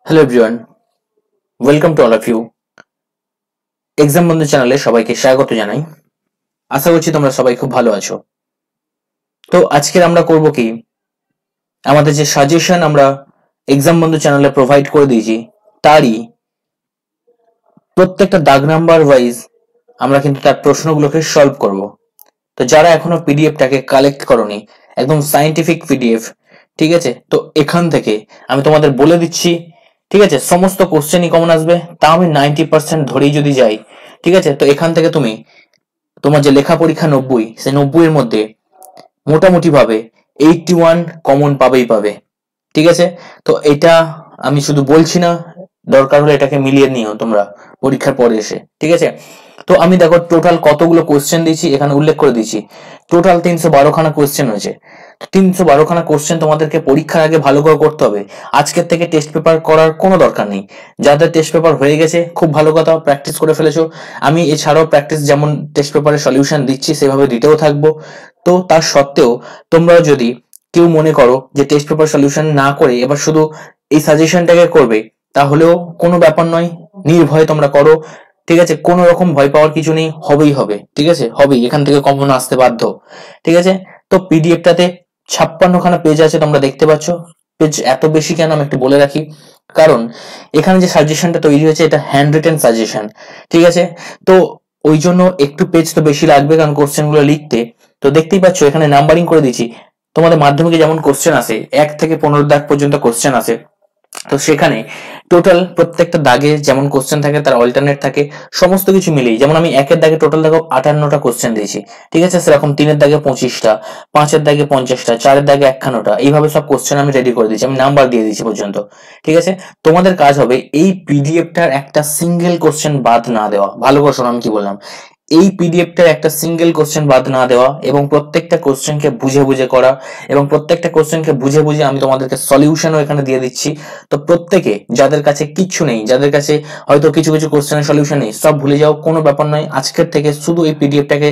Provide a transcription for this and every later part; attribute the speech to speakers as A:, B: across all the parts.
A: Hello everyone, welcome to all of you. Exam Bondhu চ্যানেলে সবাইকে স্বাগত জানাই। আশা করছি তোমরা সবাই খুব ভালো আছো। তো আজকের আমরা করব কি, আমাদের যে সাজেশন আমরা এক্সাম বন্ধু চ্যানেলে প্রোভাইড করে দিয়েছি তারই প্রত্যেকটা দাগ নাম্বার ওয়াইজ আমরা কিন্তু তার প্রশ্নগুলোকে সলভ করব। তো যারা এখনো পিডিএফটাকে কালেক্ট করনি, একদম সায়েন্টিফিক পিডিএফ, ঠিক আছে, তো এখান থেকে আমি তোমাদের বলে দিচ্ছি, ঠিক আছে, সমস্ত কোশ্চেনই কমন আসবে, তা আমি 90% ধরেই যদি যাই, ঠিক আছে, তো এখান থেকে তুমি তোমার যে লেখা পরীক্ষা 90, সেই 90 এর মধ্যে মোটামুটি ভাবে 81 কমন পাবেই পাবে, ঠিক আছে। তো এটা আমি শুধু বলছি না, দরকার হলে এটাকে মিলিয়ে নিও তোমরা পরীক্ষার পরে এসে, ঠিক আছে। তো আমি দেখো টোটাল কতগুলো কোশ্চেন দিয়েছি এখানে উল্লেখ করে দিয়েছি। টোটাল 312 খানা কোশ্চেন হয়েছে। 312 খানা কোশ্চেন তোমাদেরকে পরীক্ষার আগে ভালো করে করতে হবে। আজকের থেকে টেস্ট পেপার করার কোনো দরকার নেই। যাদের টেস্ট পেপার হয়ে গেছে খুব ভালো কথা, প্র্যাকটিস করে ফেলেছো। আমি এছাড়াও প্র্যাকটিস যেমন টেস্ট পেপারের সলিউশন দিচ্ছি সেভাবে দিতেও থাকবো। তো তার সত্ত্বেও তোমরা যদি কেউ মনে করো যে টেস্ট পেপার সলিউশন না করে এবার শুধু এই সাজেশনটাকে করবে, তাহলেও কোনো ব্যাপার নয়, নির্ভয়ে তোমরা করো, ঠিক আছে। কোনো রকম ভয় পাওয়ার কিছু নেই, হবেই হবে, ঠিক আছে, হবেই, এখান থেকে কমন আসতে বাধ্য, ঠিক আছে। তো পিডিএফটাতে 56 খানা পেজ আছে, তোমরা দেখতে পাচ্ছ। পেজ এত বেশি কেন আমি একটু বলে রাখি, কারণ এখানে যে সাজেশনটা তৈরি হয়েছে এটা হ্যান্ড রিটেন সাজেশন, ঠিক আছে। তো ওই জন্য একটু পেজ তো বেশি লাগবে, কারণ কোশ্চেন গুলো লিখতে। তো দেখতেই পাচ্ছ এখানে নাম্বারিং করে দিচ্ছি। তোমাদের মাধ্যমিকে যেমন কোশ্চেন আসে 1 থেকে 15 দাগ পর্যন্ত কোশ্চেন আসে, তো সেখানে টোটাল প্রত্যেকটা দাগে যেমন কোশ্চেন থাকে তার অল্টারনেট থাকে, সমস্ত কিছু মিলিয়ে যেমন আমি একের দাগে টোটাল দেখো 58টা কোশ্চেন দিয়েছি, ঠিক আছে, সেরকম 3-এর দাগে 25টা, 5-এর দাগে 50টা, 4-এর দাগে 51টা, এইভাবে সব কোশ্চেন আমি রেডি করে দিয়েছি, আমি নাম্বার দিয়ে দিয়েছি পর্যন্ত, ঠিক আছে। তোমাদের কাজ হবে এই পিডিএফটার একটা সিঙ্গেল কোশ্চেন বাদ না দেওয়া। ভালো করে শোনো আমি কি বললাম, এই পিডিএফটার একটা সিঙ্গেল কোশ্চেন বাদ না দেওয়া এবং প্রত্যেকটা কোশ্চেনকে বুঝে বুঝে করা, এবং প্রত্যেকটা কোশ্চেনকে বুঝে বুঝে আমি তোমাদেরকে সলিউশনও এখানে দিয়ে দিচ্ছি। তো প্রত্যেকে যাদের কাছে কিচ্ছু নেই, যাদের কাছে হয়তো কিছু কিছু কোশ্চেনের সলিউশন নেই, সব ভুলে যাও, কোনো ব্যাপার নয়, আজকের থেকে শুধু এই পিডিএফটাকে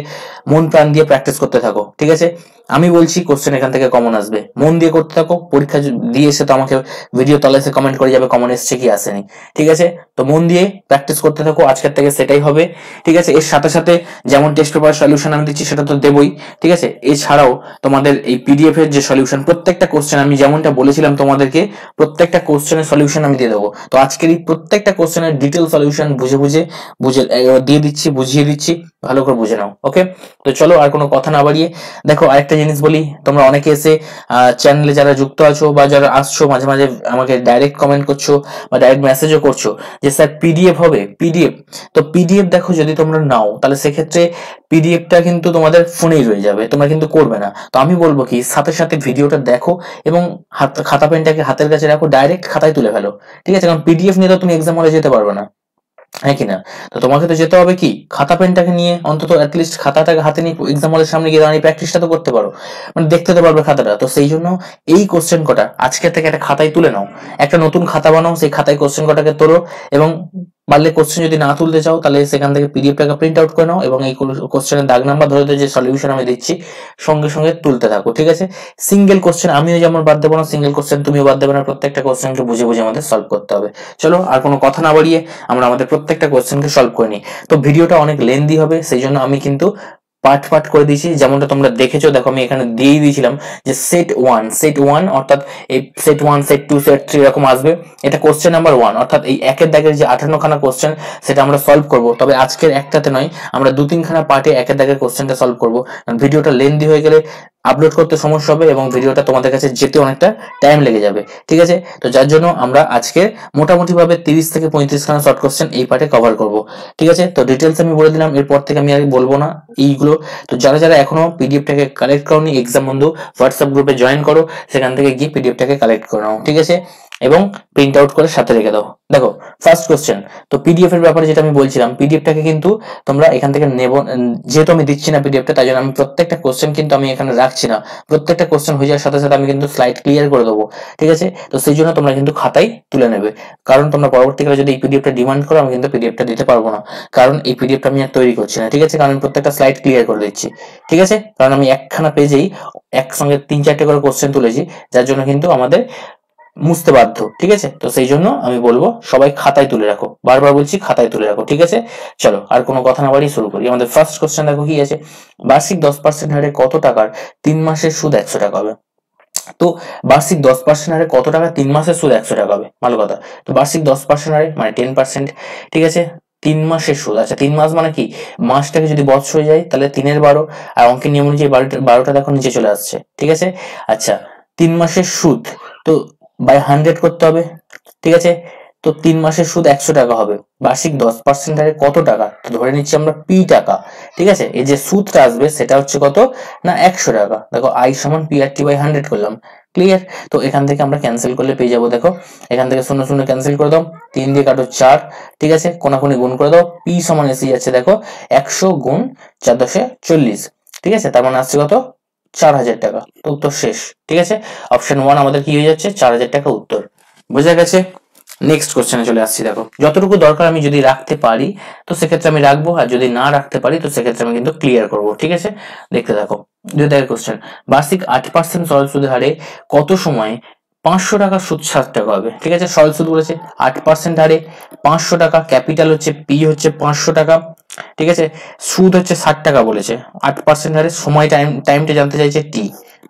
A: মন প্রাণ দিয়ে প্র্যাকটিস করতে থাকো, ঠিক আছে। আমি বলছি কোশ্চেন এখান থেকে কমন আসবে, মন দিয়ে করতে থাকো। পরীক্ষা দিয়ে এসে তো আমাকে ভিডিও তলে এসে কমেন্ট করে যাবে কমন এসছে কি আসেনি, ঠিক আছে। তো মন দিয়ে প্র্যাকটিস করতে থাকো, আজকের থেকে সেটাই হবে, ঠিক আছে। এর সাথে সাথে যেমন টেস্ট পেপার সলিউশন আমি দিচ্ছি সেটা তো দেবই, ঠিক আছে। এছাড়াও তোমাদের এই পিডিএফ এর যে সলিউশন, প্রত্যেকটা কোশ্চেন আমি যেমনটা বলেছিলাম তোমাদেরকে, প্রত্যেকটা কোশ্চেনের সলিউশন আমি দিয়ে দেবো। তো আজকের এই প্রত্যেকটা কোশ্চেনের ডিটেল সলিউশন বুঝে বুঝে বুঝে দিয়ে দিচ্ছি, বুঝিয়ে দিচ্ছি, ভালো করে বুঝে নাও, ওকে। তো চলো আর কোনো কথা না বাড়িয়ে, দেখো আরেকটা জিনিস বলি, তোমরা অনেকে এসে চ্যানেলে যারা যুক্ত আছো বা যারা আসছো মাঝে মাঝে আমাকে ডাইরেক্ট কমেন্ট করছো বা ডাইরেক্ট মেসেজও করছো যে স্যার পিডিএফ হবে, পিডিএফ। তো পিডিএফ দেখো যদি তোমরা নাও তাহলে সেক্ষেত্রে পিডিএফটা কিন্তু তোমাদের ফোনেই রয়ে যাবে, তোমরা কিন্তু করবে না। তো আমি বলবো কি, সাথে সাথে ভিডিওটা দেখো এবং খাতা পেনটাকে হাতের কাছে রাখো, ডাইরেক্ট খাতায় তুলে ফেলো, ঠিক আছে। কারণ পিডিএফ নিয়ে তো তুমি এক্সাম হলে যেতে পারবে না, হ্যাঁ কিনা। তো তোমাকে তো যেতে হবে কি, খাতা পেনটাকে নিয়ে, অন্তত অ্যাটলিস্ট খাতাটাকে হাতে নিয়ে এক্সাম হলের সামনে গিয়ে দাঁড়িয়ে প্র্যাকটিসটা তো করতে পারো, মানে দেখতে তো পারবে খাতাটা। তো সেই জন্য এই কোশ্চেন কটা আজকে থেকে একটা খাতায় তুলে নাও, একটা নতুন খাতা বানাও, সেই খাতায় কোশ্চেন কটাকে তোলো, এবং পারলে কোশ্চেন যদি না তুলতে চাও তাহলে সেখান থেকে পিডিএফটাকে প্রিন্ট আউট করে নাও, এবং এই কোশ্চেনের দাগ নাম্বার ধরে ধরে যে সলিউশন আমি দিচ্ছি সঙ্গে সঙ্গে তুলতে থাকো, ঠিক আছে। সিঙ্গেল কোশ্চেন আমিও যেমন বাদ দেবো না, সিঙ্গেল কোশ্চেন তুমিও বাদ দেবে না, প্রত্যেকটা কোশ্চেনকে বুঝে বুঝে আমাদের সলভ করতে হবে। চলো আর কোনো কথা না বাড়িয়ে আমরা আমাদের প্রত্যেকটা কোশ্চেনকে সলভ করে নিই। তো ভিডিওটা অনেক লেন্দি হবে, সেই জন্য আমি কিন্তু পার্ট পার্ট করে দিয়েছি, যেমনটা তোমরা দেখেছো। দেখো আমি এখানে দিয়েই দিয়েছিলাম যে সেট ওয়ান অর্থাৎ এই সেট 1, সেট 2, সেট 3 এরকম আসবে। এটা কোশ্চেন নাম্বার 1 অর্থাৎ এই একের দাগের যে 58 খানা কোশ্চেন সেটা আমরা সলভ করব, তবে আজকের একটাতে নয়, আমরা 2-3 খানা পার্টে একের দাগের কোশ্চেনটা সলভ করব। ভিডিওটা লেন্দি হয়ে গেলে আপলোড করতে সমস্যা হবে এবং ভিডিওটা তোমাদের কাছে যেতে অনেকটা টাইম লেগে যাবে, ঠিক আছে। তো যার জন্য আমরা আজকে মোটামুটি ভাবে 30 থেকে 35 খানা শর্ট কোশ্চেন এই পার্টে কভার করব, ঠিক আছে। তো ডিটেলস আমি বলে দিলাম, এরপর থেকে আমি আর বলবো না এইগুলো। তো যারা যারা এখনো পিডিএফটাকে কালেক্ট করোনি, এক্সাম বন্ধু হোয়াটসঅ্যাপ গ্রুপে জয়েন করো, সেখান থেকে গিয়ে পিডিএফটাকে কালেক্ট করে নাও, ঠিক আছে, এবং প্রিন্ট আউট করে সাথে রেখে দাও। দেখো ফার্স্ট কোশ্চেন, তো পিডিএফ এর ব্যাপারে যেটা আমি বলছিলাম, পিডিএফটাকে কিন্তু তোমরা এখান থেকে নেব, যেহেতু আমি দিচ্ছি না পিডিএফটা, তাই জন্য আমি প্রত্যেকটা কোশ্চেন কিন্তু আমি এখানে রাখছি না। প্রত্যেকটা কোশ্চেন হয়ে যাওয়ার সাথে সাথে আমি কিন্তু স্লাইড ক্লিয়ার করে দেবো, ঠিক আছে। তো সেই জন্য তোমরা কিন্তু খাতায় তুলে নেবে, কারণ তোমরা পরবর্তীকালে যদি এই পিডিএফটা ডিমান্ড করো আমি কিন্তু পিডিএফটা দিতে পারবো না, কারণ এই পিডিএফটা আমি আর তৈরি করছি না, ঠিক আছে। কারণ আমি প্রত্যেকটা স্লাইড ক্লিয়ার করে দিচ্ছি, ঠিক আছে। কারণ আমি একখানা পেজেই একসঙ্গে 3-4টে করে কোশ্চেন তুলেছি, যার জন্য কিন্তু আমাদের মুছতে বাধ্য, ঠিক আছে? তো সেই জন্য আমি বলবো সবাই খাতায় তুলে রাখো, বারবার বলছি খাতায় তুলে রাখো, ঠিক আছে? চলো আর কোনো কথা না বাড়িয়ে শুরু করি। আমাদের ফার্স্ট কোশ্চেন দেখো কি আছে, বার্ষিক 10% হারে কত টাকার 3 মাসের সুদ 100 টাকা হবে? তো বার্ষিক 10% হারে কত টাকা 3 মাসের সুদ 100 টাকা হবে? ভালো কথা। তো বার্ষিক 10% হারে মানে 10%, ঠিক আছে? 3 মাসের সুদ, আচ্ছা 3 মাস মানে কি, মাসটাকে যদি বছর হয়ে যায় তাহলে 3 এর 12, আর অঙ্কের নিয়ম অনুযায়ী 12টা দেখো নিচে চলে আসছে, ঠিক আছে? আচ্ছা 3 মাসের সুদ তো বাই 100 করতে হবে, ঠিক আছে? তো 3 মাসের সুদ 100 টাকা হবে, বার্ষিক 10% হারে কত টাকা, তো ধরে নিচ্ছি আমরা পি টাকা, ঠিক আছে? এই যে সুদটা আসবে সেটা হচ্ছে কত না 100 টাকা। দেখো আই সমান পি আর টি বাই 100 করলাম, ক্লিয়ার? তো এখান থেকে আমরা ক্যান্সেল করলে পেয়ে যাবো, দেখো এখান থেকে 0 0 ক্যান্সেল করে দাও, 3 দিয়ে কাটো 4, ঠিক আছে? কোনাকুনি গুণ করে দাও, পি সমান এসে যাচ্ছে দেখো 100 গুণ 4 10 40, ঠিক আছে? তার মানে আসছে কত 4000 টাকা। তো উত্তর শেষ, ঠিক আছে? অপশন 1 আমাদের কি হয়ে যাচ্ছে 4000 টাকা উত্তর। বোঝা গেছে? নেক্সট কোশ্চেনে চলে আসছি। দেখো যতটুকু দরকার আমি যদি রাখতে পারি তো সেক্ষেত্রে আমি রাখবো, আর যদি না রাখতে পারি তো সেক্ষেত্রে আমি কিন্তু ক্লিয়ার করব, ঠিক আছে? দেখতে থাকো। 2 কোশ্চেন, বার্ষিক 8% সরল সুদের হারে কত সময় 500 টাকা সুদ 60 টাকা হবে? ঠিক আছে, সরল সুদ বলেছে 8% হারে 500 টাকা, ক্যাপিটাল হচ্ছে পি হচ্ছে 500 টাকা, ঠিক আছে? সুদ হচ্ছে 60 টাকা বলেছে, 8% হারে সময় টাইমটা জানতে চাইছে টি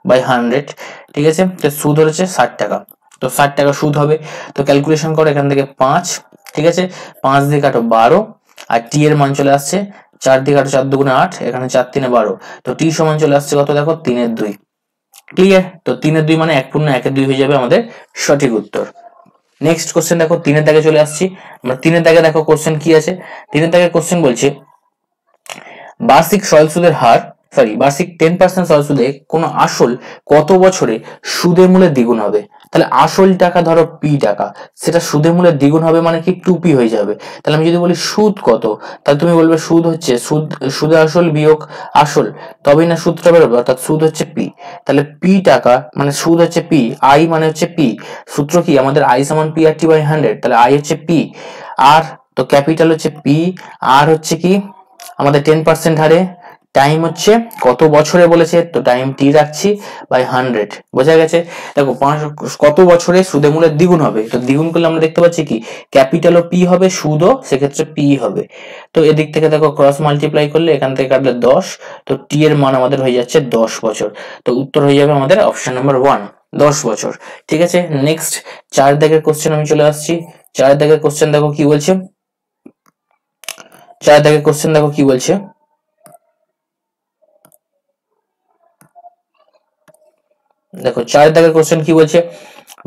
A: বাই 100, ঠিক আছে? তো সুদ হচ্ছে 60 টাকা, তো 60 টাকা সুদ হবে। তো ক্যালকুলেশন করো এখান থেকে 5, ঠিক আছে? 5 দিয়ে কাটো 12, আর টি এর মান চলে আসছে 4 দিয়ে কাটো 4 দুগুণে 8, এখানে 4 3 12, তো টি সমান চলে আসছে কত দেখো 3 এর 2, ক্লিয়ার? তো 3 এর 2 মানে 1 পূর্ণ 1 এর 2 হয়ে যাবে আমাদের সঠিক উত্তর। নেক্সট কোশ্চেন দেখো 3 এর দাগে চলে আসছি আমরা। 3 এর দাগে দেখো কোশ্চেন কি আছে, 3 এর দাগে কোশ্চেন বলছে বার্ষিক সরল সুদের হার বার্ষিক 10% সরল সুদে কোনো আসল কত বছরে সুদের মূলে দ্বিগুণ হবে? তাহলে আসল টাকা ধরো পি টাকা, সেটা সুদের মূলে দ্বিগুণ হবে মানে কি 2p হয়ে যাবে। তাহলে আমি যদি বলি সুদ কত, তাহলে তুমি বলবে সুদ হচ্ছে সুদে আসল বিয়োগ আসল, তবেই না সুদটা বেরোবে, অর্থাৎ সুদ হচ্ছে পি। তাহলে পি টাকা মানে সুদ হচ্ছে পি, আই মানে হচ্ছে পি, সূত্র কি আমাদের আই সমান পি আর টি বাই 100, তাহলে আই হচ্ছে পি, আর তো ক্যাপিটাল হচ্ছে পি, আর হচ্ছে কি আমাদের 10% হারে, টাইম হচ্ছে কত বছরে বলেছে তো টাইম টি রাখছি বাই 100, বোঝা গেছে? দেখো কত বছরে সুদে মূলের দ্বিগুণ হবে, তো দ্বিগুণ করলে আমরা দেখতে পাচ্ছি কি ক্যাপিটাল ও পি হবে, সুদও সেক্ষেত্রে পি হবে। তো এদিক থেকে দেখো ক্রস মাল্টিপ্লাই করলে এখান থেকে কাটলে 10, তো টি এর মান আমাদের হয়ে যাচ্ছে 10 বছর। তো উত্তর হয়ে যাবে আমাদের অপশন নাম্বার 1, 10 বছর, ঠিক আছে? নেক্সট 4 দাগের কোশ্চেন আমি চলে আসছি। 4 দাগের কোশ্চেন দেখো কি বলছে, 4 দাগের কোশ্চেন দেখো কি বলছে, দেখো 4 দাগের কোশ্চেন কি বলছে,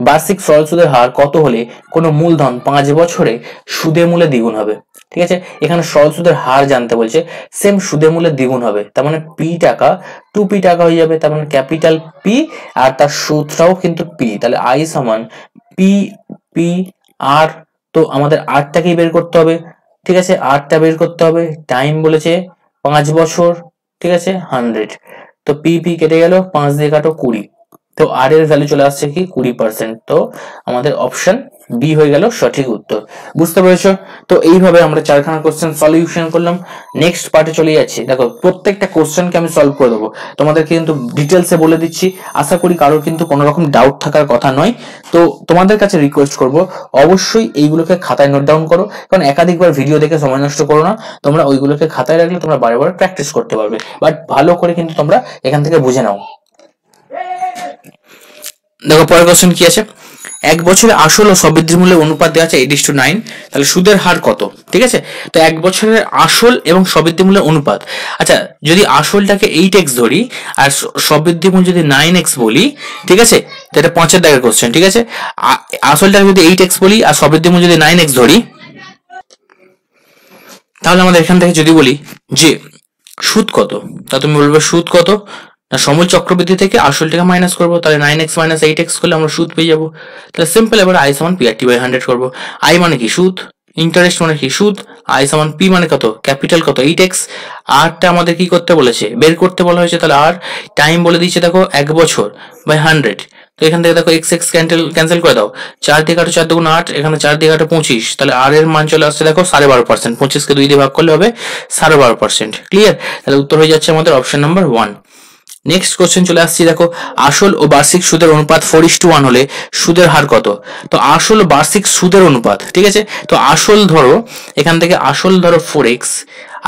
A: বার্ষিক সরল সুদের হার কত হলে কোনো মূলধন 5 বছরে সুদে মূলে দ্বিগুণ হবে? ঠিক আছে, এখানে সরল সুদের হার জানতে বলছে, সেম সুদে মূলে দ্বিগুণ হবে, তার মানে পি টাকা 2p টাকা হয়ে যাবে, তার মানে ক্যাপিটাল পি আর তার সুদটাও কিন্তু পি, তাহলে আই সমান পি পি আর, তো আমাদের আরটাকেই বের করতে হবে, ঠিক আছে? আরটা বের করতে হবে, টাইম বলেছে 5 বছর, ঠিক আছে 100, তো পি পি কেটে গেল, 5 দিয়ে কাটো 20, তো আর এর ভ্যালু চলে আসছে কি 20%, তো আমাদের অপশন বি হয়ে গেল সঠিক উত্তর। বুঝতে পেরেছো? তো এইভাবে আমরা 4খানা কোশ্চেন সলিউশন করলাম। নেক্সট পার্টে চলে যাচ্ছি। দেখো প্রত্যেকটা কোশ্চেনকে আমি সলভ করে দেবো, তোমাদেরকে কিন্তু ডিটেলসে বলে দিচ্ছি, আশা করি কারোর কিন্তু কোনো রকম ডাউট থাকার কথা নয়। তো তোমাদের কাছে রিকোয়েস্ট করব অবশ্যই এইগুলোকে খাতায় নোট ডাউন করো, কারণ একাধিকবার ভিডিও দেখে সময় নষ্ট করো না, তোমরা ওইগুলোকে খাতায় রাখলে তোমরা বারে বারে প্র্যাকটিস করতে পারবে, বাট ভালো করে কিন্তু তোমরা এখান থেকে বুঝে নাও। দেখো পরের কোশ্চেন কি আছে, 1 বছরে আসল ও সবৃদ্ধির মূল্যের অনুপাত দেওয়া আছে 8:9, তাহলে সুদের হার কত? ঠিক আছে, তো 1 বছরের আসল এবং সবৃদ্ধি মূল্যের অনুপাত, আচ্ছা যদি আসলটাকে 8x ধরি আর সবৃদ্ধি মূল্য যদি 9x বলি, ঠিক আছে, তো এটা 5 দাগের কোশ্চেন, ঠিক আছে? আসলটাকে যদি 8x বলি আর সবৃদ্ধি মূল্য যদি 9x ধরি, তাহলে আমাদের এখান থেকে যদি বলি যে সুদ কত, তা তুমি বলবে সুদ কত না সময় চক্রবৃদ্ধি থেকে আসলটাকে মাইনাস করবো, তাহলে 9x মাইনাস 8x করলে আমরা সুদ পেয়ে যাবো। তাহলে সিম্পল, এবার আই সমান পি আর টি বাই 100 করবো। আই মানে কি সুদ, ইন্টারেস্ট মানে কি সুদ, আই সমান পি মানে কত ক্যাপিটাল কত 8x, আরটা আমাদের কি করতে বলেছে বের করতে বলা হয়েছে, তাহলে আর টাইম বলে দিচ্ছে দেখো 1 বছর বাই 100, তো এখান থেকে দেখো এক্স এক্স ক্যান্সেল করে দাও, 4 দিয়ে কাটো 4 দুগুণ 8, এখানে 4 দিয়ে কাটো 25, তাহলে আর এর মান চলে আসছে দেখো 12.5%, 25কে 2 দিয়ে ভাগ করলে হবে 12.5%, ক্লিয়ার? তাহলে উত্তর হয়ে যাচ্ছে আমাদের অপশন নাম্বার 1। নেক্সট কোশ্চেন চলে আসছি, দেখো আসল ও বার্ষিক সুদের অনুপাত 4:1 হলে সুদের হার কত? তো আসল ও বার্ষিক সুদের অনুপাত, ঠিক আছে, তো আসল ধরো এখান থেকে আসল ধরো 4x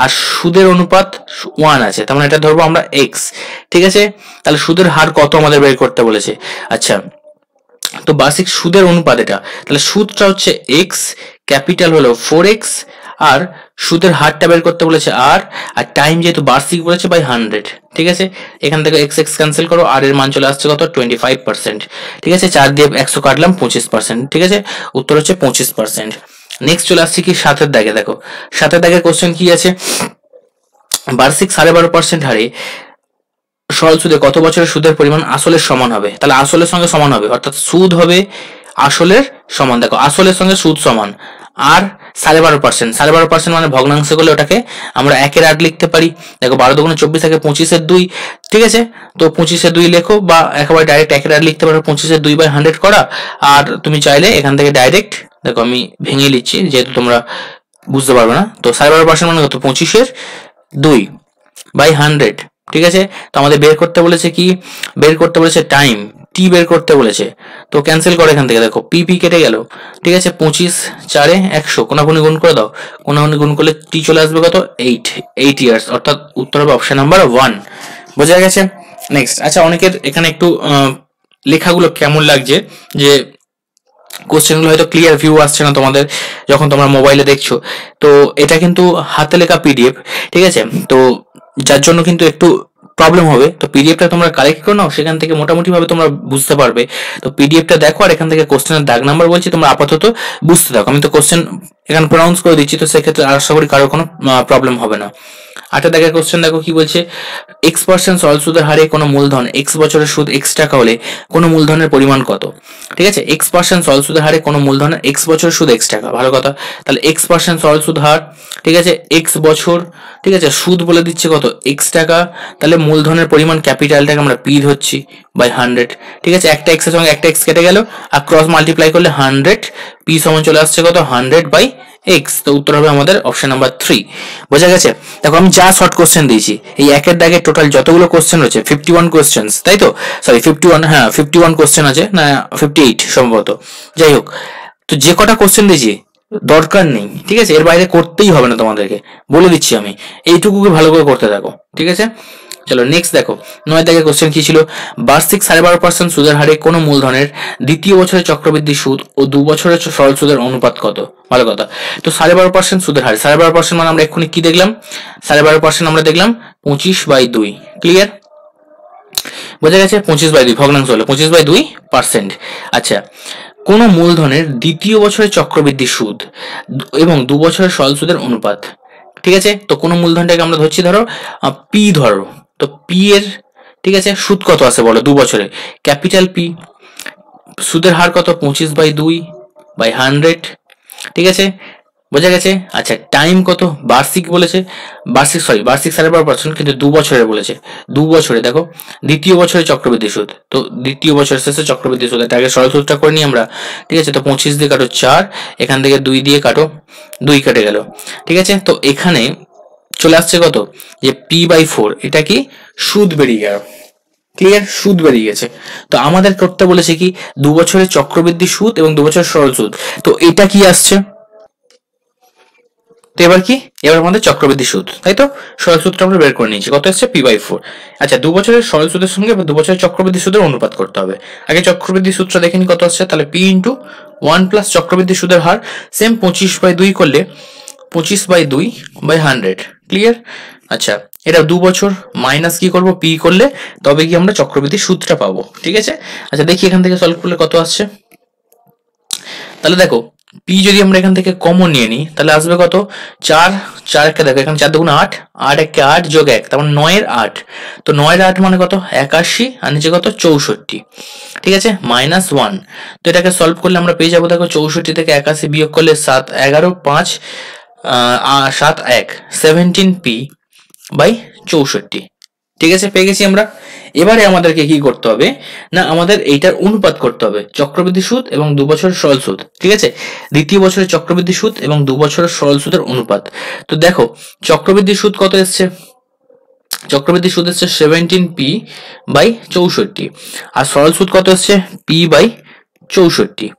A: আর সুদের অনুপাত 1 আছে, তার মানে এটা ধরবো আমরা x, ঠিক আছে। তাহলে সুদের হার কত আমাদের বের করতে বলেছে। আচ্ছা, তো বার্ষিক সুদের অনুপাত এটা, তাহলে সুদটা হচ্ছে x, ক্যাপিটাল হলো 4x, আর সুদের হারটা বের করতে বলেছে আর টাইম যেহেতু বার্ষিক বলেছে বাই 100, ঠিক আছে। এখান থেকে x x ক্যান্সেল করো, আর এর মান চলে আসছে কত 25%, ঠিক আছে। 4 দিয়ে 100 কাটলাম 25%, ঠিক আছে, উত্তর হচ্ছে 25%। নেক্সট চলে আসছে কি 7 দাগে, দেখো 7 দাগের কোশ্চেন কি আছে, বার্ষিক 12.5% হারে সরল সুদে কত বছরের সুদের পরিমাণ আসলের সমান হবে? তাহলে আসলের সঙ্গে সমান হবে, অর্থাৎ সুদ হবে আসলের সমান। দেখো আসলের সঙ্গে সুদ সমান, আর 12.5%, 12.5% মানে ভগ্নাংশ করলে ওটাকে আমরা 1/8 লিখতে পারি। দেখো 12 দুগুণে 24 থাকে 25/2, ঠিক আছে, তো 25/2 লেখো, বা একেবারে ডাইরেক্ট 1/8 লিখতে পারো 25/2/100 করা। আর তুমি চাইলে এখান থেকে ডাইরেক্ট, দেখো আমি ভেঙে নিচ্ছি যেহেতু তোমরা বুঝতে পারবে না, তো 12.5% মানে কত 25/2/100, ঠিক আছে। তো আমাদের বের করতে বলেছে কি, বের করতে বলেছে টাইম টি বের করতে বলেছে, তো ক্যান্সেল করে এখান থেকে, দেখো পি পি কেটে গেল, ঠিক আছে। 25 4 100, কোনাকুনি গুণ করে দাও, কোনাকুনি গুণ করলে টি চলে আসবে কত 8 ইয়ার্স, অর্থাৎ উত্তর হবে অপশন নাম্বার 1। বোঝা গেছে। নেক্সট, আচ্ছা অনেকের এখানে একটু লেখাগুলো কেমন লাগছে, যে কোশ্চেনগুলো হয়তো ক্লিয়ার ভিউ আসছে না তোমাদের যখন তোমরা মোবাইলে দেখছো, তো এটা কিন্তু হাতে লেখা পিডিএফ, ঠিক আছে, তো যার জন্য কিন্তু একটু প্রবলেম হবে। তো পিডিএফটা তোমরা কালেক্ট করে নাও, সেখান থেকে মোটামুটি ভাবে তোমরা বুঝতে পারবে। তো পিডিএফটা দেখো, আর এখান থেকে কোশ্চেনের দাগ নাম্বার বলছি, তোমরা আপাতত বুঝতে থাকো। আমি তো কোশ্চেন এখানে প্রনাউন্স করে দিচ্ছি, তো সেক্ষেত্রে আশা করি কারো কোনো প্রবলেম হবে না। 8 দাগের কোশ্চেন দেখো কি বলছে, x% সরল সুদের হারে কোনো মূলধন x বছরের সুদ x টাকা হলে কোনো মূলধনের পরিমাণ কত? ঠিক আছে, x% সরল সুদের হারে কোনো মূলধনের x বছরের সুদ x টাকা, ভালো কথা। তাহলে x% সরল সুদ হার, ঠিক আছে, x বছর, ঠিক আছে, সুদ বলে দিচ্ছে কত x টাকা, তাহলে মূলধনের পরিমাণ ক্যাপিটালটাকে আমরা p ধরছি বাই 100, ঠিক আছে। একটা x এর সঙ্গে একটা x কেটে গেল, আর ক্রস মাল্টিপ্লাই করলে 100, p সমান চলে আসছে কত 100/x, তো উত্তর হবে আমাদের অপশন নাম্বার 3। বোঝা গেছে। দেখো আমি যা শর্ট কোশ্চেন দিয়েছি, এই একের দাগে টোটাল যতগুলো কোশ্চেন রয়েছে 51 কোশ্চেন্স, তাই তো, সরি 51, হ্যাঁ 51 কোশ্চেন আছে, না 58 সম্ভবত, যাই হোক, তো যে কটা কোশ্চেন দিয়েছি দরকার নেই, ঠিক আছে, এর বাইরে করতেই হবে না তোমাদেরকে, বলে দিচ্ছি আমি, এইটুকুকে ভালো করে করতে থাকো, ঠিক আছে। চলো নেক্সট দেখো 9 দাগের কোশ্চেন কি ছিল, বার্ষিক 12.5% সুদের হারে কোনো মূলধনের দ্বিতীয় বছরের চক্রবৃদ্ধি সুদ ও 2 বছরের সরল সুদের অনুপাত কত? ভালো কথা। তো 12.5% সুদের হার, 12.5% মানে আমরা এক্ষুনি কি দেখলাম, 12.5% আমরা দেখলাম 25/2, ক্লিয়ার, বোঝা গেছে। 25/2 ভগ্নাংশ হলো 25/2%। আচ্ছা, কোন মূলধনের দ্বিতীয় বছরের চক্রবৃদ্ধি সুদ এবং 2 বছরের সরল সুদের অনুপাত, ঠিক আছে। তো কোন মূলধনটাকে আমরা ধরছি, ধরো পি ধরো, তো পি এর, ঠিক আছে, সুদ কত আছে বলো 2 বছরে, ক্যাপিটাল পি, সুদের হার কত 25/2/100, ঠিক আছে, বোঝা গেছে। আচ্ছা টাইম কত, বার্ষিক বলেছে, বার্ষিক 12.5%, কিন্তু 2 বছরে বলেছে, 2 বছরে, দেখো দ্বিতীয় বছরে চক্রবৃদ্ধি সুদ, তো দ্বিতীয় বছরের শেষে চক্রবৃদ্ধি সুদ, এটা আগে সরল সুদটা করে নিই আমরা, ঠিক আছে। তো 25 দিয়ে কাটো 4, এখান থেকে 2 দিয়ে কাটো, 2 কেটে গেল, ঠিক আছে। তো এখানে চলে আসছে কত, যে p/4, এটা কি সুদ বেরিয়ে গেল, ক্লিয়ার, সুদ বেরিয়ে গেছে। তো আমাদের করতে বলেছে কি 2 বছরের চক্রবৃদ্ধি সুদ এবং 2 বছরের সরল সুদ, তো এটা কি আসছে, তো এবার কি, এবার আমাদের চক্রবৃদ্ধি সুদ, তাই তো, সরল সুদটা আমরা বের করে নিয়েছি, কত আসছে p/4। আচ্ছা 2 বছরের সরল সুদের সঙ্গে 2 বছরের চক্রবৃদ্ধি সুদের অনুপাত করতে হবে। আগে চক্রবৃদ্ধি সূত্রটা দেখে নি কত আসছে, তাহলে p ইন্টু 1 প্লাস চক্রবৃদ্ধি সুদের হার, সেম 25/2 করলে 25/2/100, ক্লিয়ার। আচ্ছা এটা 2 বছর মাইনাস কি করব, p করলে তবে কি আমরা চক্রবৃদ্ধি সুদটা পাবো, ঠিক আছে। আচ্ছা দেখি এখান থেকে সলভ করলে কত আসছে, তাহলে দেখো পি যদি আমরা এখান থেকে কমন নিয়ে নিই, তাহলে আসবে কত 4, 4 একটা দেখো এখানে 4 দুগুণ 8, 8 একে 8 যোগ 1, তার মানে 9 এর 8, তো 9 এর 8 মানে কত 81, আর নিচে কত 64, ঠিক আছে, -1। তো এটাকে সলভ করলে আমরা পেয়ে যাবো, দেখো 64 থেকে 81 বিয়োগ করলে 7, 11, 5, 7, 1, 17p/64, ঠিক আছে, পেয়ে গেছি আমরা। এবারে আমাদেরকে কি করতে হবে না, আমাদের এইটার অনুপাত করতে হবে, চক্রবৃদ্ধি সুদ এবং 2 বছরের সরল সুদ, ঠিক আছে, দ্বিতীয় বছরের চক্রবৃদ্ধি সুদ এবং 2 বছরের সরল সুদের অনুপাত। তো দেখো চক্রবৃদ্ধি সুদ কত এসছে, চক্রবৃদ্ধি সুদ এসছে 17p/64, আর সরল সুদ কত এসছে p/64,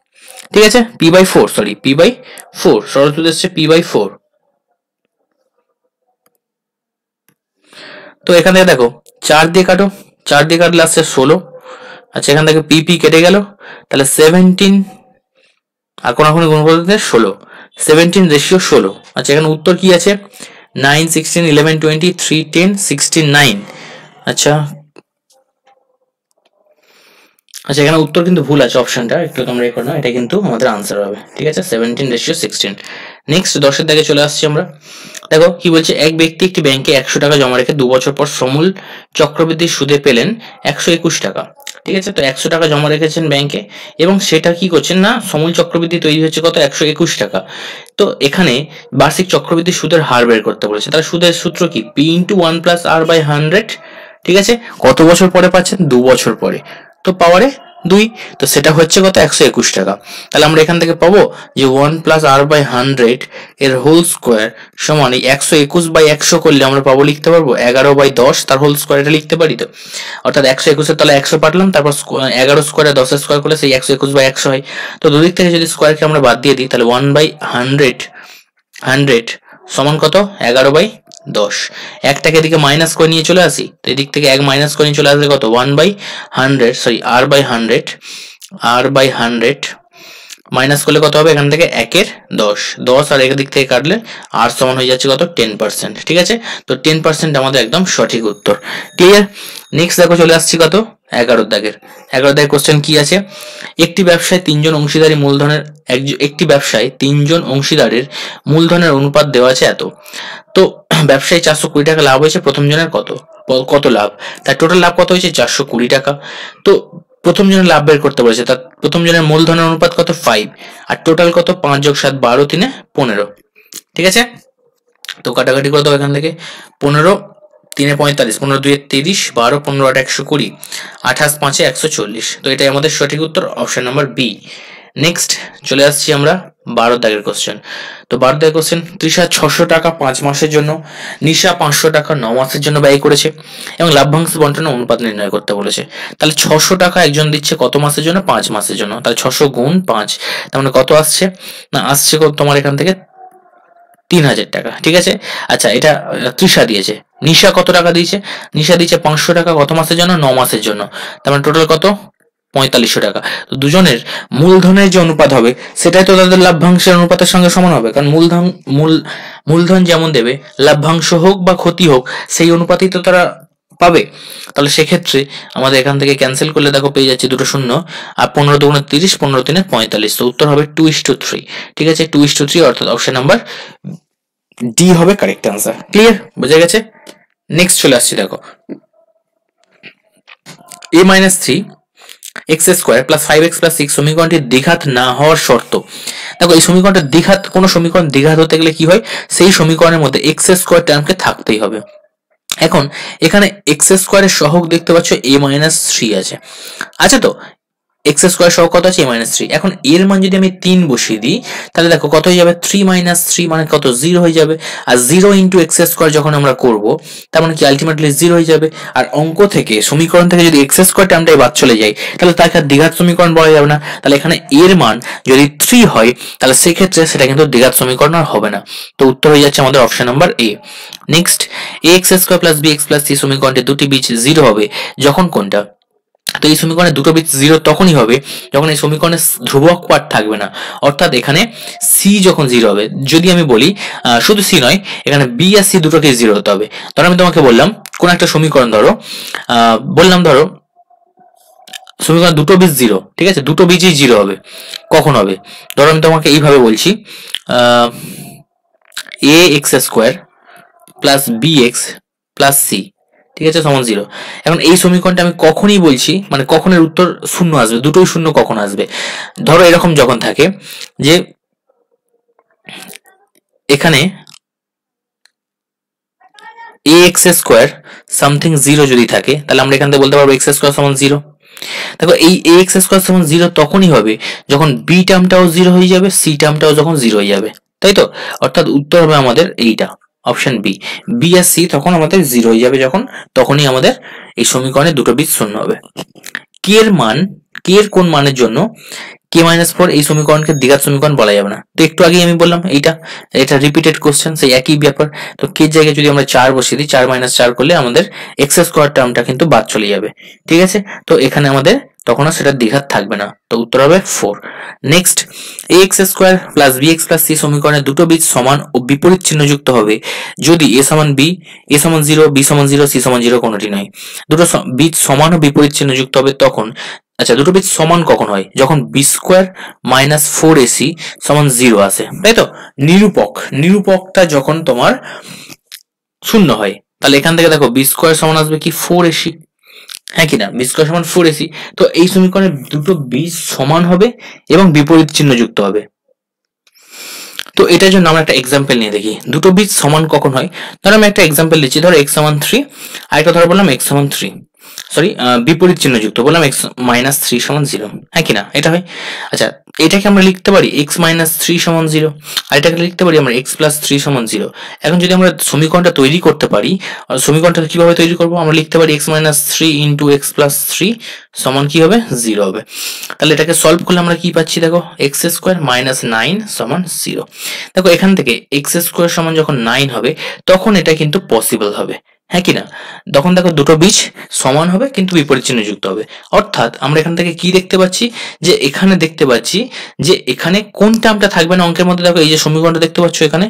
A: ঠিক আছে, p/4, সরি p/4, সরল সুদ এসছে p/4। তো এখান থেকে দেখো 4 দিয়ে কাটো, 4 দিয়ে কাটলে আসছে 16। আচ্ছা, এখান থেকে পি কেটে গেল, তাহলে 17 আর কোনাকুনি গুণ করতে 16, 17:16। আচ্ছা, এখানে উত্তর কি আছে? 9, 16, 11, 20, 3, 10, 16, 9। আচ্ছা আচ্ছা, এখানে উত্তর কিন্তু ভুল আছে, অপশনটা একটু তোমরা রেখো না, এটা কিন্তু আমাদের আনসার হবে, ঠিক আছে, 17:16। নেক্সট 10-এর দাগে চলে আসছি আমরা। দেখো কি বলছে, এক ব্যক্তি একটি ব্যাংকে 100 টাকা জমা রেখে 2 বছর পর সমূল চক্রবৃদ্ধি সুদে পেলেন 121 টাকা। ঠিক আছে, তো 100 টাকা জমা রেখেছেন ব্যাংকে এবং সেটা কি করছেন না, সমূল চক্রবৃদ্ধি তৈরি হচ্ছে কত, 121 টাকা। তো এখানে বার্ষিক চক্রবৃদ্ধি সুদের হার বের করতে বলেছে। তাহলে সুদের সূত্র কি, p × 1 + r/100। ঠিক আছে, কত বছর পরে পাচ্ছেন, 2 বছর পরে, তো পাওয়ারে 2, তো সেটা হচ্ছে কত, 121 টাকা। তাহলে আমরা এখান থেকে পাবো যে 1 + r/100 এর হোল স্কোয়ার সমান এই 121/100 করলে আমরা পাবো, লিখতে পারবো 11/10 তার হোল স্কোয়ার, এটা লিখতে পারি। তো অর্থাৎ 121 এর তলায় 100 পাঠলাম, তারপর 11 স্কোয়ারে 10 স্কোয়ার করলে সেই 121/100 হয়। তো দুদিক থেকে যদি স্কোয়ারকে আমরা বাদ দিয়ে দিই, তাহলে 1/100 সমান কত, 11/10। একটাকে এদিকে মাইনাস করে নিয়ে চলে আসি, তো এদিক থেকে 1 মাইনাস করে নিয়ে চলে আসলে কত, 1/100, সরি r/100 মাইনাস করলে কত হবে, এখান থেকে 1 × 10, 10 আর দিক থেকে কাটলে r সমান হয়ে যাচ্ছে কত, 10%। ঠিক আছে, তো 10% আমাদের একদম সঠিক উত্তর। ক্লিয়ার? নেক্সট দেখো চলে আসছি কত, 11 দাগের। 11 দাগের কোশ্চেন কি আছে, একটি ব্যবসায় 3 জন অংশীদারি মূলধনের একটি ব্যবসায় 3 জন অংশীদারের মূলধনের অনুপাত দেওয়া আছে এত। তো ব্যবসায় 420 টাকা লাভ হয়েছে, প্রথম জনের কত লাভ, তার টোটাল লাভ কত হয়েছে, 420 টাকা। তো প্রথম জনের লাভ বের করতে বলেছে, তার প্রথম জনের মূলধনের অনুপাত কত, 5, আর টোটাল কত, 5 + 7 12, 3 15। ঠিক আছে, তো কাটাকাটি করে দাও এখান থেকে, 15 3 45, 15 2 30, 12 15 8 120, 28 5 140। তো এটাই আমাদের সঠিক উত্তর, অপশন নাম্বার বি। নেক্সট চলে আসছি আমরা 12 দাগের কোশ্চেন। তো 12 দাগের কোশ্চেন, তৃষা 600 টাকা 5 মাসের জন্য, নিশা 500 টাকা 9 মাসের জন্য ব্যয় করেছে এবং লাভ্যাংশ বন্টনের অনুপাত নির্ণয় করতে বলেছে। তাহলে 600 টাকা একজন দিচ্ছে কত মাসের জন্য, 5 মাসের জন্য। তাহলে 600 × 5, তার মানে কত আসছে না, আসছে তোমার এখান থেকে 3000 টাকা। ঠিক আছে, আচ্ছা এটা তৃষা দিয়েছে। নিশা কত টাকা দিয়েছে, নিশা দিয়েছে 500 টাকা কত মাসের জন্য, 9 মাসের জন্য। তার মানে টোটাল কত, 4500 টাকা। তো দুজনের মূলধনের যে অনুপাত হবে সেটাই তো তাদের লাভ্যাংশের অনুপাতের সঙ্গে সমান হবে, কারণ মূলধন যেমন দেবে, লাভ্যাংশ হোক বা ক্ষতি হোক সেই অনুপাতেই তো তারা পাবে। তাহলে সেক্ষেত্রে আমাদের এখান থেকে ক্যান্সেল করলে দেখো পেয়ে যাচ্ছি 2 শূন্য, আর 15 × 2 = 30, 15 × 3 = 45। তো উত্তর হবে 2:3। ঠিক আছে, 2:3, অর্থাৎ অপশন নাম্বার ডি হবে কারেক্ট আনসার। ক্লিয়ার? বোঝা গেছে? নেক্সট চলে আসছি দেখো, a - 3x² + 5x + 6 সমীকরণটি দ্বিঘাত না হওয়ার শর্ত। দেখো এই সমীকরণটা দ্বিঘাত, কোন সমীকরণ দ্বিঘাত হতে গেলে কি হয়, সেই সমীকরণের মধ্যে x² টার্মকে থাকতেই হবে। এখন এখানে x² এর সহগ দেখতে পাচ্ছ a - 3 আছে। আচ্ছা, তো x² সহগ কত আছে, a - 3। এখন এর মান যদি আমি 3 বসিয়ে দিই, তাহলে দেখো কত হয়ে যাবে, 3 - 3 মানে কত, 0 হয়ে যাবে। আর 0 × x² যখন আমরা করব, তার মানে কি আলটিমেটলি 0 হয়ে যাবে। আর অঙ্ক থেকে, সমীকরণ থেকে যদি x² টার্মটাই বাদ চলে যায়, তাহলে তাকে আর দ্বিঘাত সমীকরণ বলা যাবে না। তাহলে এখানে এর মান যদি 3 হয়, তাহলে সেক্ষেত্রে সেটা কিন্তু দ্বিঘাত সমীকরণ আর হবে না। তো উত্তর হয়ে যাচ্ছে আমাদের option number A. Next, ax² + bx + c সমীকরণটি দুটি বীজ 0 হবে যখন কোনটা। তো এই সমীকরণে দুটো বীজ 0 তখনই হবে যখন এই সমীকরণে ধ্রুবক পার্ট থাকবে না, অর্থাৎ এখানে সি যখন 0 হবে। যদি আমি বলি শুধু সি নয়, এখানে বি আর সি দুটোকে 0 হতে হবে। ধরো আমি তোমাকে বললাম কোন একটা সমীকরণ, ধরো ধরো সমীকরণ দুটো বীজ 0, ঠিক আছে, দুটো বীজই 0 হবে। কখন হবে, ধরো আমি তোমাকে এইভাবে বলছি, ax² + bx + c, ঠিক আছে, সমান 0। এখন এই সমীকরণটা আমি কখনই বলছি, মানে কখনের উত্তর শূন্য আসবে, দুটোই শূন্য কখন আসবে, ধরো এরকম যখন থাকে যে এখানে ax² সামথিং 0 যদি থাকে, তাহলে আমরা এখান থেকে বলতে পারবো x² সমান 0। দেখো এই ax² সমান 0 তখনই হবে যখন b টার্মটাও 0 হয়ে যাবে, c টার্মটাও যখন 0 হয়ে যাবে, তাই তো। অর্থাৎ উত্তর হবে আমাদের এইটা। Option B. বি আর সি তখন আমাদের 0 হয়ে যাবে, যখন তখনই আমাদের এই সমীকরণে দুটো বীজ শূন্য হবে। কে এর মান, কে এর কোন মানের জন্য k-4 এই সমীকরণকে দ্বিঘাত সমীকরণ বলা যাবে না? তো একটু আগেই আমি বললাম এটা রিপিটেড কোশ্চেন, সেই একই ব্যাপার। তো কে এর জায়গায় যদি আমরা 4 বসিয়ে দিই, 4 - 4 করলে আমাদের x স্কয়ার টার্মটা কিন্তু বাদ চলে যাবে, ঠিক আছে? তো এখানে আমাদের তখন আর সেটা দ্বিঘাত থাকবে না, তো উত্তর হবে 4। Next, ax square plus bx plus c সমীকরণে দুটো বীজ সমান ও বিপরীত চিহ্নযুক্ত হবে যদি a সমান b, a সমান 0, b সমান 0, c সমান 0 কোনোটি নয়। দুটো বীজ সমান ও বিপরীত চিহ্নযুক্ত হবে তখন, আচ্ছা দুটো বীজ সমান কখন হয়? যখন বি স্কোয়ার মাইনাস 4ac সমান 0 আসে, তাই তো? নিরূপকটা যখন তোমার শূন্য হয়, তাহলে এখান থেকে দেখো বি স্কোয়ার সমান আসবে কি 4ac, হ্যাঁ কিনা? বি স্কোয়ার সমান 4ac। তো এই সমীকরণে দুটো বীজ সমান হবে এবং বিপরীত চিহ্ন যুক্ত হবে। তো এটার জন্য আমরা একটা এক্সাম্পল নিয়ে দেখি দুটো বীজ সমান কখন হয়। ধরো আমি একটা এক্সাম্পল দিচ্ছি, ধরো x সমান 3, আরেকটা ধরো বললাম x সমান 3, সরি বিপরীত চিহ্ন যুক্ত, বললাম x মাইনাস 3 সমান 0, হ্যাঁ কিনা? এটা হয়। আচ্ছা এটাকে আমরা লিখতে পারি x মাইনাস 3 সমান 0, আর এটাকে লিখতে পারি আমরা x প্লাস 3 সমান 0। এখন যদি আমরা সমীকরণটা তৈরি করতে পারি, সমীকরণটা কিভাবে তৈরি করবো? আমরা লিখতে পারি x minus 3 into x plus 3 সমান কি হবে? 0 হবে। তাহলে এটাকে সলভ করলে আমরা কি পাচ্ছি দেখো, x স্কোয়ার মাইনাস 9 সমান 0। দেখো এখান থেকে x স্কোয়ার সমান যখন 9 হবে তখন এটা কিন্তু পসিবল হবে, হ্যাঁ কি না? তখন দেখো দুটো বীজ সমান হবে কিন্তু বিপরীত চিহ্ন যুক্ত হবে। অর্থাৎ আমরা এখান থেকে কি দেখতে পাচ্ছি, যে এখানে দেখতে পাচ্ছি যে এখানে কোন টার্মটা থাকবে না অঙ্কের মধ্যে। দেখো এই যে সমীকরণটা দেখতে পাচ্ছ, এখানে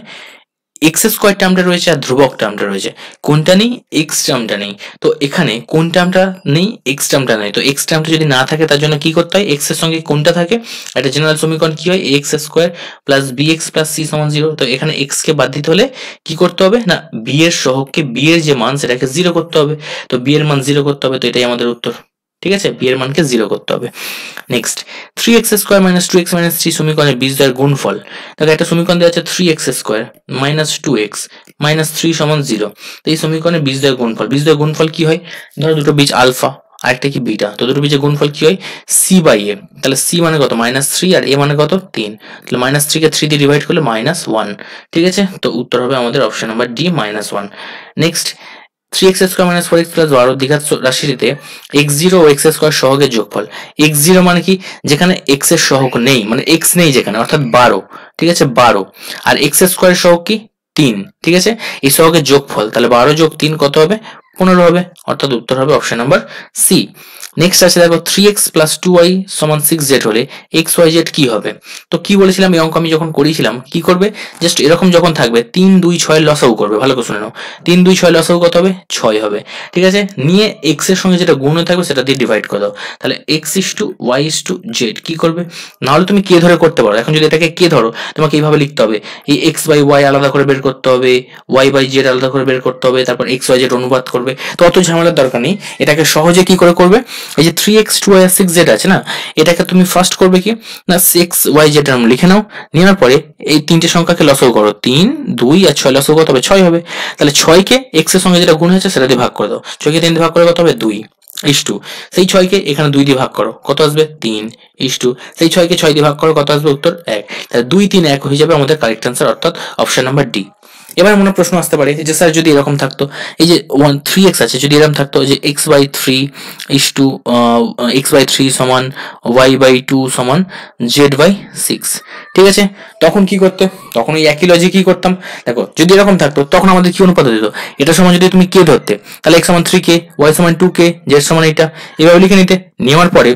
A: এক্স স্কোয়ার টার্মটা রয়েছে আর ধ্রুবক টার্মটা রয়েছে, কোনটা নেই? এক্স টার্মটা নেই। তো এখানে কোন টার্মটা নেই? এক্স টার্মটা নেই। তো এক্স টার্মটা যদি না থাকে তার জন্য কি করতে হয়? এক্স এর সঙ্গে কোনটা থাকে? একটা জেনারেল সমীকরণ কি হয়? X square plus B X plus C সমান 0। তো এখানে এক্স কে বাদ দিতে হলে কি করতে হবে না, বি এর সহগকে বি এর যে মান সেটাকে 0 করতে হবে। তো বি এর মান 0 করতে হবে, তো এটাই আমাদের উত্তর, ঠিক আছে? বি এর মানকে 0 করতে হবে। Next, 3x square minus 2x minus 3 সমীকরণের বীজদ্বয়ের গুণফল। দেখো একটা সমীকরণ দেওয়া আছে 3x square minus 2x minus 3 সমান 0। তো এই সমীকরণের বীজদ্বয়ের গুণফল, বীজদ্বয়ের গুণফল কি হয়? ধরো দুটো বীজ আলফা আর একটা কি বিটা, তো দুটো বীজের গুণফল কি হয়? সি বাই এ। তাহলে সি মানে কত? মাইনাস 3, আর এ মানে কত? 3। তাহলে মাইনাস 3 কে 3 দিয়ে ডিভাইড করলে মাইনাস 1, ঠিক আছে? তো উত্তর হবে আমাদের option number D, minus 1। Next, 3x square minus 4x plus 12 দ্বিঘাত রাশিটিতে x0 ও x স্কোয়ার সহগের যোগফল। x0 মানে কি? যেখানে x এর সহগ নেই, মানে x নেই যেখানে, অর্থাৎ 12, ঠিক আছে? 12। আর x স্কোয়ার সহগ কি? 3, ঠিক আছে? এই সহগের যোগফল, তাহলে 12 যোগ 3 কত হবে? 15 হবে, অর্থাৎ উত্তর হবে অপশন নাম্বার সি। নেক্সট আছে দেখো 3x প্লাস 2y সমান 6z হলে xyz কি হবে? তো কি বলেছিলাম এই অঙ্ক আমি যখন করেছিলাম, কি করবে? জাস্ট এরকম যখন থাকবে 3 2 6 লসাগু করবে, ভালো করে শুনে নাও। 3 2 6 লসাগু কত হবে? 6 হবে, ঠিক আছে? নিয়ে x এর সঙ্গে যেটা গুণ হয়ে থাকবে সেটা দিয়ে ডিভাইড করে দাও, তাহলে x is to y is to z কি করবে? নাহলে তুমি কে ধরে করতে পারো। এখন যদি এটাকে কে ধরো, তোমাকে এইভাবে লিখতে হবে, এই x বাই y আলাদা করে বের করতে হবে, y বাই z আলাদা করে বের করতে হবে, তারপর x y z অনুপাত করবে। তো অত ঝামেলার দরকার নেই, এটাকে সহজে কি করে করবে? এই যে 3x 2y আর 6z আছে না, এটাকে তুমি ফার্স্ট করবে কি না, 6y z টার্ম লিখে নাও। নেওয়ার পরে এই তিনটে সংখ্যাকে লসাগু করো, 3 2 আর 6 লসাগু কত হবে? 6 হবে। তাহলে 6 কে x এর সঙ্গে যেটা গুণ হয়েছে সেটা দিয়ে ভাগ করে দাও, 6 কে 3 দিয়ে ভাগ করে কত হবে? 2 ইস টু সেই 6 কে এখানে 2 দিয়ে ভাগ করো, কত আসবে? 3 ইস টু সেই 6 কে 6 দিয়ে ভাগ করো, কত আসবে? উত্তর 1। তাহলে 2 3 1 হয়ে যাবে আমাদের কারেক্ট অ্যান্সার, অর্থাৎ অপশন নাম্বার ডি। এবার মনে প্রশ্ন আসতে পারে যে স্যার যদি এরকম থাকতো, এই যে 3x আছে, যদি এরকম থাকতো যে x by 3 is to x by 3 সমান y বাই 2 সমান z বাই 6, ঠিক আছে? তখন কি করতে? তখন এই একই লজিক কি করতাম। দেখো যদি এরকম থাকতো তখন আমাদের কি অনুপাত দিত? এটা সমান যদি তুমি কে ধরতে, তাহলে x সমান 3k, y সমান 2k, z সমান এটা, এভাবে লিখে নিতে। নেওয়ার পরে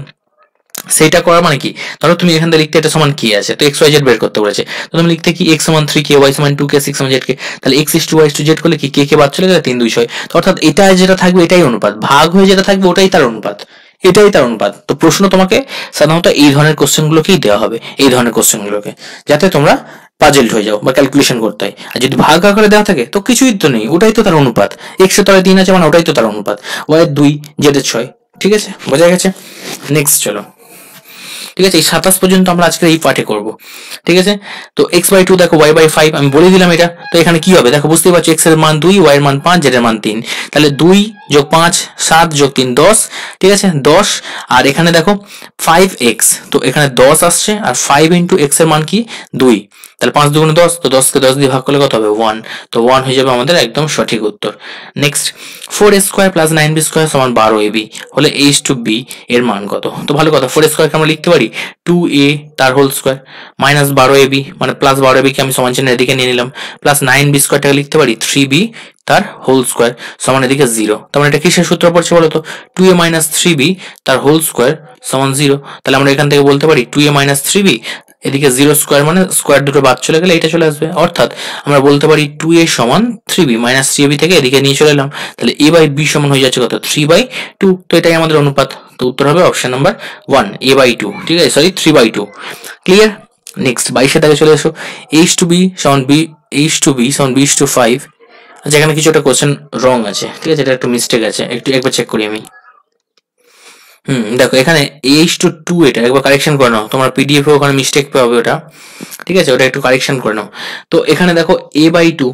A: সেইটা করা মানে কি, ধরো তুমি এখান থেকে লিখতে এটা সমান কি আছে, তো xyz বের করতে বলেছে, তো তুমি লিখতে কি x সমান 3k, y সমান 2k, 6 সমান zk, তাহলে x is to y is to z করলে কি k বাদ চলে গেলে 3 2 6। তো অর্থাৎ এটা যেটা থাকবে এটাই অনুপাত, ভাগ হয়ে যেটা থাকবে ওটাই তার অনুপাত, এটাই তার অনুপাত। তো প্রশ্ন তোমাকে সাধারণত এই ধরনের কোশ্চেন গুলোকেই দেওয়া হবে, এই ধরনের কোশ্চেন গুলোকে, যাতে তোমরা পাজেলড হয়ে যাও বা ক্যালকুলেশন করতে হয়। আর যদি ভাগ আকারে দেওয়া থাকে তো কিছুই তো নেই, ওটাই তো তার অনুপাত। x এর তলায় 3 আছে মানে ওটাই তো তার অনুপাত, y এর 2, z এর 6, ঠিক আছে? বোঝা গেছে? নেক্সট চলো, ঠিক আছে? এই 27 পর্যন্ত আমরা আজকে এই পাঠে করব, ঠিক আছে? তো x বাই 2 দেখো, y বাই 5 আমি বলে দিলাম এটা। তো এখানে কি হবে দেখো, বুঝতেই পারছো, x এর মান 2, y এর মান 5, z এর মান 3। তাহলে 2 যোগ 5 7 যোগ 3 10, ঠিক আছে 10। আর এখানে দেখো 5x, তো এখানে 10 আসছে আর 5 ইন্টু এক্স এর মান কি 2, তাহলে 5 দুগুণে 10, তো 10 কে 10 দিয়ে ভাগ করলে কত হবে 1, তো 1 হয়ে যাবে আমাদের একদম সঠিক উত্তর। Next 4a square plus 9b square সমান 12ab হলে h2b এর মান কত? তো ভালো কথা, 4a স্কোয়ারকে আমরা লিখতে পারি 2a তার হোল স্কোয়ার মাইনাস 12ab মানে প্লাস 12ab কে আমি সমান চিহ্ন এদিকে নিয়ে নিলাম, প্লাস 9b স্কোয়ারটাকে লিখতে পারি 3b তার হোল স্কোয়ার সমান এদিকে 0। তার মানে এটা কিসের সূত্র পড়ছে বলতো? 2a মাইনাস 3b তার হোল স্কোয়ার সমান 0। তাহলে আমরা এখান থেকে বলতে পারি 2a মাইনাস 3b, এদিকে 0 স্কোয়ার মানে স্কোয়ার দুটো বাদ চলে গেলে এটা চলে আসবে, অর্থাৎ আমরা বলতে পারি 2a সমান 3b মাইনাস 3ab থেকে এদিকে নিয়ে চলে এলাম, তাহলে a বাই b সমান হয়ে যাচ্ছে কত 3/2। তো এটাই আমাদের অনুপাত, তো উত্তর হবে অপশন নাম্বার 1 a/2, ঠিক আছে, সরি 3/2। ক্লিয়ার? নেক্সট 22 দাগে চলে এসো, h2b সমান b/5। আচ্ছা এখানে কিছু একটা কোশ্চেন রং আছে, ঠিক আছে, এটা একটু মিস্টেক আছে, একবার চেক করি আমি। দেখো এখানে h2 এটা একবার কারেকশন করে নাও, তোমার পিডিএফ এ ওখানে মিস্টেক পাবে ওটা, ঠিক আছে, ওটা একটু কারেকশন করে নাও। তো এখানে দেখো a/2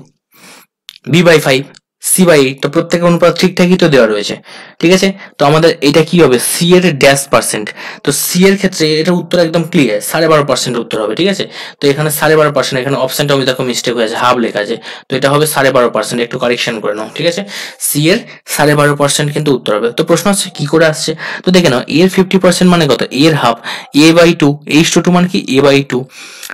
A: b/5 c/8, তো প্রত্যেকের অনুপাত ঠিকঠাকই তো দেওয়া রয়েছে, ঠিক আছে। তো আমাদের এটা কি হবে c এর ড্যাশ পার্সেন্ট, তো c এর ক্ষেত্রে এটা উত্তর একদম ক্লিয়ার 12.5% উত্তর হবে, ঠিক আছে। তো এখানে 12.5%, এখানে অপশনটা আমি দেখো মিস্টেক হয়ে আছে, হাফ লেখা আছে, তো এটা হবে 12.5%, একটু কারেকশন করে নাও, ঠিক আছে। c এর 12.5% কিন্তু উত্তর হবে। তো প্রশ্ন হচ্ছে কি করে আসছে, তো দেখে নাও এর 50% মানে কত, এর হাফ a/2, h2 মানে কি a/2,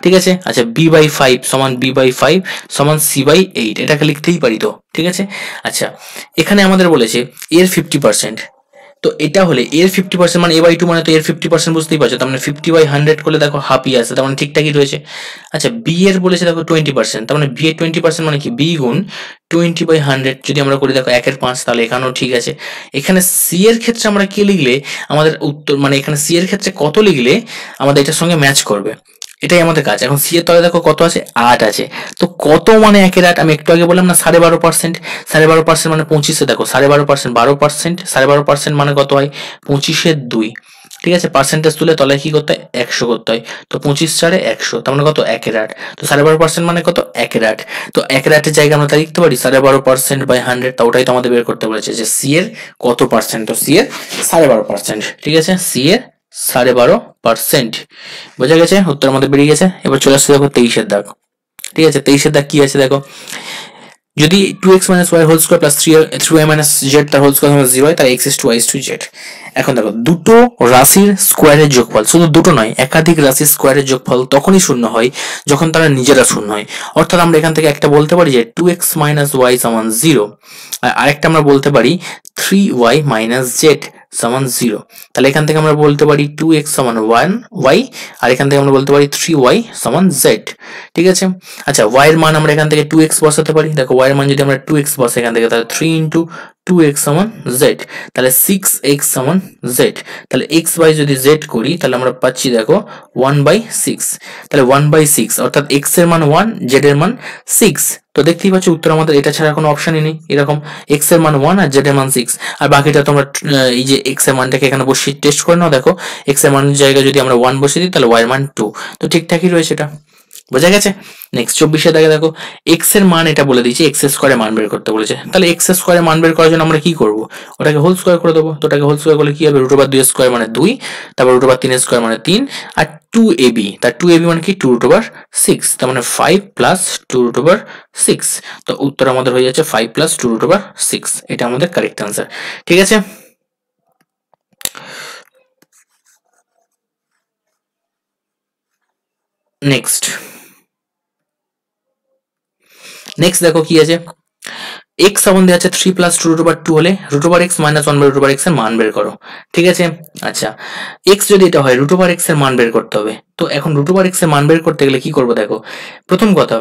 A: ঠিক আছে। আচ্ছা b/5 সমান b/5 সমান c/8, এটাকে লিখতেই পারি তো, ঠিক আছে। আচ্ছা এখানে আমাদের বলেছে এর 50%, তো এটা হলে এর 50% মানে a/2 মানে তো এর 50% বুঝতেই পারছো, তার মানে 50/100 করলে দেখো হাফই আসে, তার মানে ঠিকঠাকই রয়েছে। আচ্ছা বি এর বলেছে দেখো 20%, তার মানে বি এর 20% মানে কি বি গুণ 20/100 যদি আমরা করি দেখো 1/5, তাহলে এখানেও ঠিক আছে। এখানে সি এর ক্ষেত্রে আমরা কি লিখলে আমাদের উত্তর, মানে এখানে সি এর ক্ষেত্রে কত লিখলে আমাদের এটার সঙ্গে ম্যাচ করবে, এটাই আমাদের কাজ। এখন সি এর তলে দেখো কত আছে 8 আছে, তো কত মানে 1/8, আমি একটু আগে বললাম না 12.5%, 12.5% মানে 25-এ দেখো 12.5% 12%, 12.5% মানে কত হয় 25/2, ঠিক আছে। পার্সেন্টেজ তুলে তলায় কি করতে হয় 100 করতে হয়, তো 25/4 100, তার মানে কত 1/8, তো 12.5% মানে কত 1/8, তো 1/8 এর জায়গায় আমরা তা লিখতে পারি 12.5%/100, তা ওটাই তো আমাদের বের করতে বলেছে যে সি এর কত পার্সেন্ট, তো সি এর 12.5%, ঠিক আছে, সি এর 12.5%, বোঝা গেছে, উত্তর আমাদের বেরিয়ে গেছে। এবার চলে আসছে দেখো 23-এর দাগ, ঠিক আছে। 23-এর দাগ কি আছে দেখো, যদি 2x minus y whole square plus 3y minus z তার হোল স্কয়ার সমান 0 হয়, তাহলে x is to y is to z। এখন দেখো দুটো রাশির স্কোয়ারের যোগফল, শুধু দুটো নয় একাধিক রাশির স্কোয়ারের যোগফল তখনই শূন্য হয় যখন তারা নিজেরা শূন্য হয়, অর্থাৎ আমরা এখান থেকে একটা বলতে পারি যে 2x minus y সমান 0, আর আরেকটা আমরা বলতে পারি 3y minus z সমান 0। তাহলে এখান থেকে আমরা বলতে পারি 2x সমান 1y, আর এখান থেকে আমরা বলতে পারি 3y সমান z, ঠিক আছে। আচ্ছা y এর মান আমরা এখান থেকে 2x বসাতে পারি, দেখো y এর মান যদি আমরা 2x বসাই এখান থেকে, তাহলে 3 ইন্টু 2x সমান z, তাহলে 6x সমান z, তাহলে x বাই যদি z করি তাহলে আমরা পাচ্ছি দেখো 1/6, তাহলে 1/6 অর্থাৎ x এর মান 1, z এর মান 6, তো দেখতেই পাচ্ছ উত্তর আমাদের এটা ছাড়া কোনো অপশনই নেই, এরকম x এর মান 1 আর z এর মান 6, আর বাকিটা তোমরা এই যে x এর মানটাকে এখানে বসিয়ে টেস্ট করে নাও, দেখো x এর মানের জায়গায় যদি আমরা 1 বসিয়ে দিই তাহলে y এর মান 2, তো ঠিকঠাকই রয়েছে এটা, বোঝা গেছে। নেক্সট 24-এ দেখো x এর মান এটা বলে দিয়েছি, x স্কয়ারের মান বের করতে বলেছে, তাহলে x স্কয়ারের মান বের করার জন্য আমরা কি করব, ওটাকে হোল স্কয়ার করে দেবো, তো ওটাকে হোল স্কয়ার করলে কি হবে √2 স্কয়ার মানে 2, তারপর √3 স্কয়ার মানে 3, আর 2ab, তার 2ab মানে কি 2√6, তার মানে 5 প্লাস 2√6, তো উত্তর আমাদের হয়ে যাচ্ছে 5 প্লাস 2√6, এটা আমাদের কারেক্ট আনসার, ঠিক আছে। নেক্সট দেখো কি আছে, x সমান দেওয়া আছে 3 প্লাস 2√2 হলে √x মাইনাস 1/√x এর মান বের করো, ঠিক আছে। আচ্ছা x যদি এটা হয় √x এর মান বের করতে হবে, তো এখন √x এর মান বের করতে গেলে কি করব দেখো, প্রথম কথা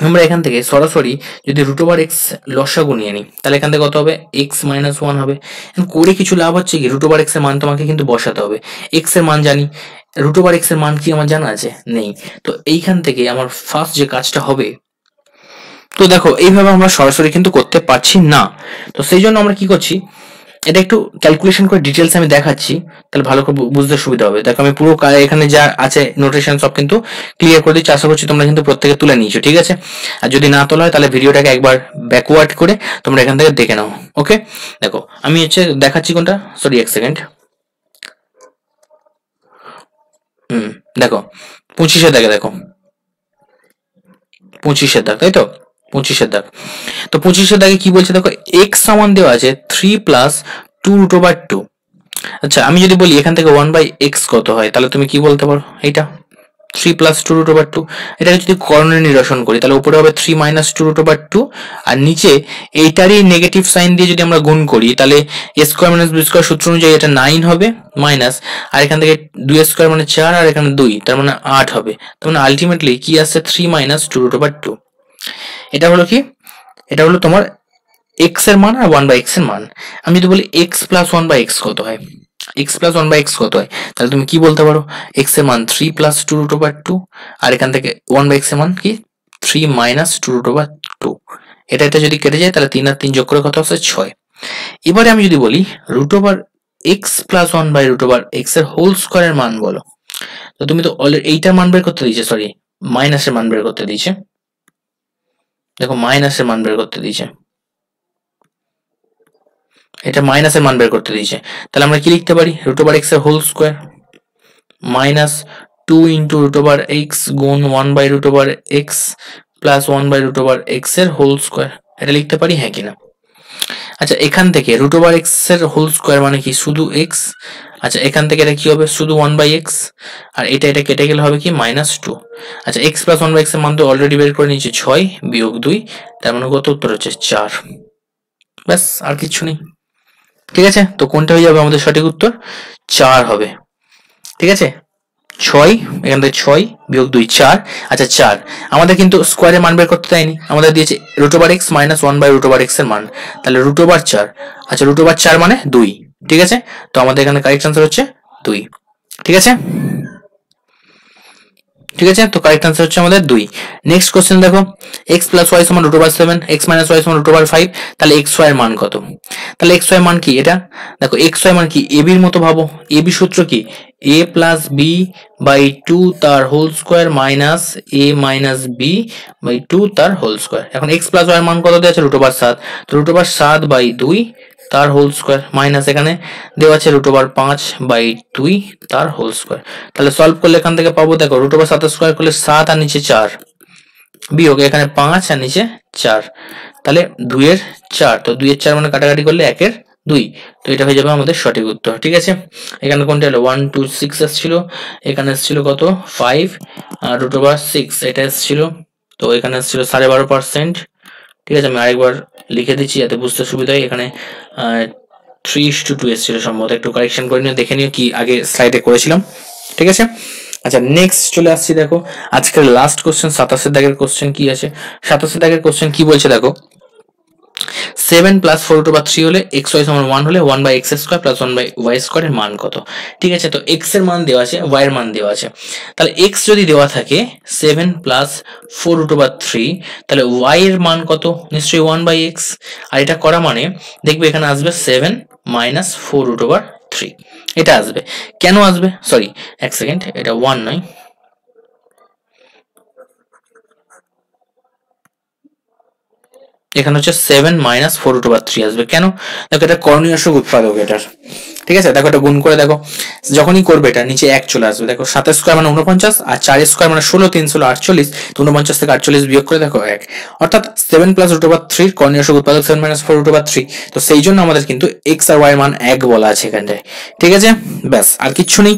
A: আমরা এখান থেকে সরাসরি যদি √x লসাগু নিয়ে নিই তাহলে এখান থেকে কত হবে x মাইনাস 1 হবে, করে কিছু লাভ হচ্ছে কি √x এর মান তোমাকে কিন্তু বসাতে হবে, x এর মান জানি, √x এর মান কি আমার জানা আছে নেই, তো এইখান থেকে আমার ফার্স্ট যে কাজটা হবে, তো দেখো এইভাবে আমরা সরাসরি কিন্তু করতে পারছি না, তো সেই জন্য আমরা কি করছি এটা একটু ক্যালকুলেশন করে ডিটেলস আমি দেখাচ্ছি, তাহলে ভালো করে বুঝতে সুবিধা হবে। দেখো আমি পুরো এখানে যা আছে নোটেশন সব কিন্তু ক্লিয়ার করে দিচ্ছি, আশা করছি তোমরা কিন্তু প্রত্যেকে তুলে নিয়েছো, ঠিক আছে। আর যদি না তোলা হয় তাহলে ভিডিওটাকে একবার ব্যাকওয়ার্ড করে তোমরা এখান থেকে দেখে নাও। ওকে, দেখো আমি দেখাচ্ছি কোনটা, সরি এক সেকেন্ড। দেখো 25-এর দাগে, দেখো 25-এর দাগ, তাই তো 25-এর দাগ। তো 25-এর দাগে কি বলছে দেখো, এক্স সমান দেওয়া আছে 3 প্লাস 2√2। আচ্ছা আমি যদি বলি এখান থেকে 1/x কত হয়, তাহলে তুমি কি বলতে পারো, এইটা 3 প্লাস 2√2। এটাকে যদি কর্ণের নিরসন করি তাহলে উপরে হবে 3 মাইনাস 2√2, আর নিচে এইটারই নেগেটিভ সাইন দিয়ে যদি আমরা গুণ করি তাহলে a square minus b square সূত্র অনুযায়ী এটা 9 হবে মাইনাস, আর এখান থেকে 2 স্কোয়ার মানে 4, আর এখানে 2 তার মানে 8 হবে। তার মানে আলটিমেটলি কি আসছে 3 মাইনাস 2√2। এটা হলো কি, এটা হলো তোমার x এর মান আর 1/x এর মান। আমি যদি বলি x প্লাস 1/x কত হয়, x প্লাস 1/x কত হয়, তাহলে তুমি কি বলতে পারো, x এর মান 3 প্লাস 2√2, আর এখান থেকে 1/x এর মান কি 3 মাইনাস 2√2। এটা যদি কেটে যায় তাহলে 3 আর 3 যোগ করে কত হচ্ছে 6। এবারে আমি যদি বলি √x প্লাস 1/√x এর হোল স্কয়ারের মান বলো, তো তুমি তো অলরেডি এইটার মান বের করতে দিয়েছে, সরি মাইনাসের মান বের করতে দিয়েছে। দেখো মাইনাসের মান বের করতে দিয়েছে, এটা মাইনাসের মান বের করতে দিয়েছে। তাহলে আমরা কি লিখতে পারি, √x এর whole square minus 2 into √x গুণ 1/√x প্লাস 1/√x এর হোল স্কয়ার, এটা লিখতে পারি, হ্যাঁ কিনা। আচ্ছা এখান থেকে √x এর হোল স্কয়ার মানে কি শুধু x। আচ্ছা এখান থেকে এটা কি হবে, শুধু 1/x, আর এটা কেটে গেলে হবে কি -2। আচ্ছা x প্লাস 1/x এর মান তো অলরেডি বের করে নিয়েছি, 6 বিয়োগ 2, তার মানে কত উত্তর হচ্ছে 4। ব্যাস, আর কিছু নেই, ঠিক আছে। তো কোনটা হয়ে যাবে আমাদের সঠিক উত্তর, 4 হবে, ঠিক আছে। 6 এখান থেকে 6 বিয়োগ 2 4। আচ্ছা 4 আমাদের কিন্তু স্কোয়ারের মান বের করতে দেয়নি, আমাদের দিয়েছে √x মাইনাস 1/√x এর মান, তাহলে √4। আচ্ছা √4 মানে 2, ঠিক আছে। তো আমাদের এখানে কারেক্ট আনসার হচ্ছে 2, ঠিক আছে, ঠিক আছে। তো কারেক্ট আনসার হচ্ছে আমাদের 2। নেক্সট কোশ্চেন দেখো, x প্লাস y সমান √7, x মাইনাস y সমান √5, তাহলে xy এর মান কত। তাহলে xy এর মান কি, এটা দেখো xy মান কি ab এর মতো ভাবো, ab সূত্র কি a প্লাস b বাই 2 তার whole square minus a minus b by 2 তার হোল স্কয়ার। এখন x প্লাস y এর মান কত দেওয়া আছে, √7, তো √7 বাই 2 তার হোল স্কয়ার মাইনাস এখানে দেওয়া আছে √5 বাই 2 তার হোল স্কয়ার। তাহলে সলভ করলে এখান থেকে পাবো, দেখো √7 স্কয়ার করলে 7 আর নিচে 4 বিয়োগ এখানে 5 আর নিচে 4, তাহলে 2 এর 4, তো 2 এর 4 মানে কাটাকাটি করলে 1 এর 2, তো এটা হয়ে যাবে আমাদের সঠিক উত্তর, ঠিক আছে। এখানে কোনটা হলো 1 2 6 এসেছিল, এখানে এসেছিল কত 5 আর √6 এটা এসেছিল, তো এখানে এসেছিল 12.5%, ঠিক আছে। আমি আরেকবার লিখে দিচ্ছি যাতে বুঝতে সুবিধা হয়, এখানে 3:2 এসেছিল সম্ভবত, একটু কারেকশন করে নিও, দেখে নিও কি আগে স্লাইডে করেছিলাম, ঠিক আছে। আচ্ছা নেক্সট চলে আসছি, দেখো আজকের লাস্ট কোশ্চেন 27 দাগের কোশ্চেন কি আছে। 27 দাগের কোশ্চেন কি বলছে দেখো, 7 প্লাস 4/3 হলে xy সমান 1 হলে 1/x square plus 1/y square এর মান কত, ঠিক আছে। তো x এর মান দেওয়া আছে, y এর মান দেওয়া আছে, তাহলে x যদি দেওয়া থাকে 7 প্লাস 4/3, তাহলে y এর মান কত, নিশ্চয়ই 1/x, আর এটা করা মানে দেখবে এখানে আসবে 7 মাইনাস 4/3, এটা আসবে। কেন আসবে, সরি এক সেকেন্ড, এটা 1 নয়, এখানে হচ্ছে 7 মাইনাস 4/3 আসবে। কেন, দেখো এটা কর্ণীয় সুখ উৎপাদক এটার, ঠিক আছে। দেখো এটা গুণ করে দেখো, যখনই করবে এটা নিচে 1 চলে আসবে। দেখো 7 স্কয়ার মানে 49, আর 4 স্কয়ার মানে 16, 3 16 48, 49 থেকে 48 বিয়োগ করে দেখো 1, অর্থাৎ 7 প্লাস √3 কর্ণীয় সুখ উৎপাদক 7 মাইনাস 4/3, তো সেই জন্য আমাদের কিন্তু x আর y এর মান 1 বলা আছে এখানটায়, ঠিক আছে। ব্যাস, আর কিচ্ছু নেই,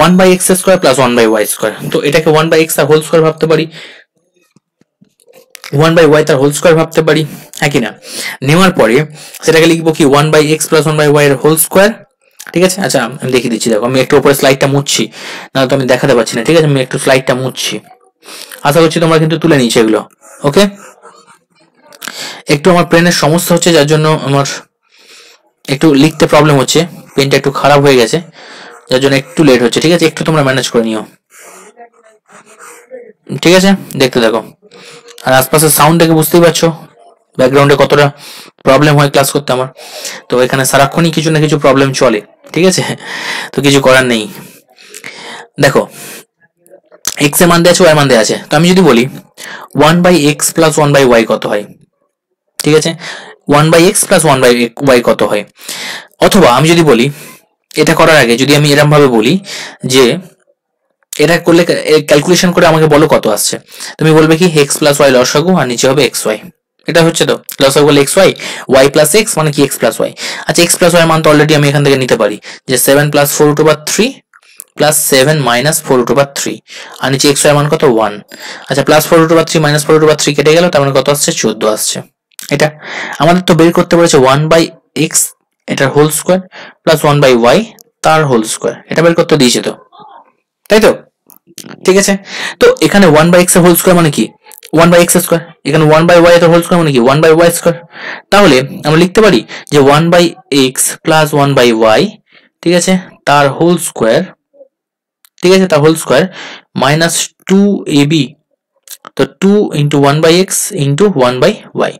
A: 1/x square plus 1/y square, তো এটাকে 1/x আর হোল স্কয়ার ভাবতে পারি, 1/y তার হোল স্কয়ার ভাবতে পারি, হ্যাঁ কিনা। নেওয়ার পরে সেটাকে লিখবো কি 1/x প্লাস 1/y এর হোল স্কয়ার, ঠিক আছে। আচ্ছা আমি দেখিয়ে দিচ্ছি, দেখো আমি একটু উপরে স্লাইডটা মুছছি, না তো আমি দেখাতে পাচ্ছি না, ঠিক আছে। আমি একটু স্লাইডটা মুছছি, আশা করছি তোমরা কিন্তু তুলে নিয়েছো এগুলো, ওকে। একটু আমার পেনের সমস্যা হচ্ছে, যার জন্য আমার একটু লিখতে প্রবলেম হচ্ছে, পেনটা একটু খারাপ হয়ে গেছে, যার জন্য একটু লেট হচ্ছে, ঠিক আছে। একটু তোমরা ম্যানেজ করে নিও, ঠিক আছে। দেখতে থাকো, আর আশপাশের সাউন্ডটাকে বুঝতেই পারছো, ব্যাকগ্রাউন্ডে কতটা প্রবলেম হয় ক্লাস করতে আমার, তো এখানে সারাক্ষণই কিছু না কিছু প্রবলেম চলে, ঠিক আছে, তো কিছু করার নেই। দেখো এক্স এর মান দেওয়া আছে, ওয়াই মান দেওয়া আছে, তো আমি যদি বলি 1/x প্লাস 1/y কত হয়, ঠিক আছে, 1/x প্লাস 1/y কত হয়, অথবা আমি যদি বলি এটা করার আগে যদি আমি এরকম ভাবে বলি যে এটা করলে ক্যালকুলেশন করে আমাকে বলো কত আসছে, তুমি বলবে কি x প্লাস ওয়াই লসাগু আর নিচে হবে xy, এটা হচ্ছে তো লসাগু বলে xy, y প্লাস x মানে কি x প্লাস ওয়াই। আচ্ছা x প্লাস ওয়াই মান তো অলরেডি আমি এখান থেকে নিতে পারি যে 7 প্লাস 4/3 প্লাস 7 মাইনাস 4/3 আর নিচে xy মান কত 1। আচ্ছা প্লাস 4/3 মাইনাস 4/3 কেটে গেল, তার মানে কত আসছে 14 আসছে। এটা আমাদের তো বের করতে বলেছে 1/x এটার হোল স্কোয়ার প্লাস 1/y তার হোল স্কোয়ার, এটা বের করতে দিয়েছে তো, তাই তো, ঠিক আছে। তো এখানে 1/x এর হোল স্কোয়ার মানে কি 1/x স্কোয়ার, এখানে 1/y এর হোল স্কোয়ার মানে কি 1/y স্কোয়ার, তাহলে আমরা লিখতে পারি যে 1/x প্লাস 1/y, ঠিক আছে, তার হোল স্কোয়ার, ঠিক আছে, তার হোল স্কোয়ার মাইনাস 2ab, তো 2 ইন্টু 1/x ইন্টু 1/y,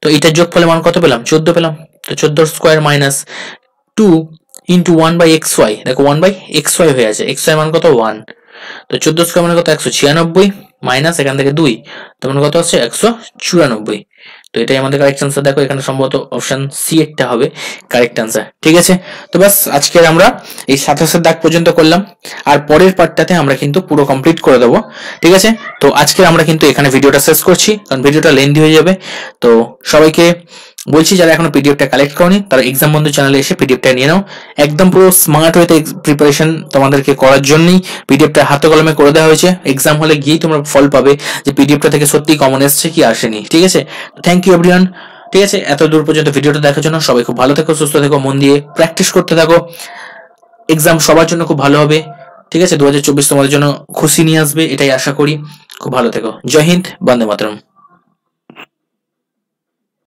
A: তো এটার যোগফলের মান কত পেলাম 14 পেলাম, তো 14 স্কোয়ার মাইনাস 2 ইন্টু 1/xy, দেখো 1/xy হয়ে আছে, xy মান কত 1, তো 14 স্কোয়ার মানে কত 196 মাইনাস এখান থেকে 2, তো মানে কত হচ্ছে 194, তো এটাই আমাদের কারেক্ট আনসার। দেখো এখানে সম্ভবত অপশন সি এরটা হবে কারেক্ট আনসার, ঠিক আছে। তো বাস আজকের আমরা এই 27 দাগ পর্যন্ত করলাম, আর পরের পার্টটাতে আমরা কিন্তু পুরো কমপ্লিট করে দেবো, ঠিক আছে। তো আজকে আমরা কিন্তু এখানে ভিডিওটা শেষ করছি, কারণ ভিডিওটা লেন্থি হয়ে যাবে। তো সবাইকে বলছি যারা এখনো পিডিএফটা কালেক্ট করনি তারা এক্সাম বন্ধু চ্যানেলে এসে পিডিএফটা নিয়ে নাও, একদম পুরো স্মার্ট ওয়েতে প্রিপারেশন তোমাদেরকে করার জন্যই পিডিএফটা হাতে কলমে করে দেওয়া হয়েছে, এক্সাম হলে গিয়েই তোমরা ফল পাবে যে পিডিএফটা থেকে সত্যি কমন এসছে কি আসেনি, ঠিক আছে। থ্যাংক ইউ এভরিওয়ান, ঠিক আছে, এত দূর পর্যন্ত ভিডিওটা দেখার জন্য। সবাই খুব ভালো থেকো, সুস্থ থেকো, মন দিয়ে প্র্যাকটিস করতে থাকো, এক্সাম সবার জন্য খুব ভালো হবে, ঠিক আছে। 2024 তোমাদের জন্য খুশি নিয়ে আসবে এটাই আশা করি, খুব ভালো থেকো, জয় হিন্দ, বন্দে মাতরম।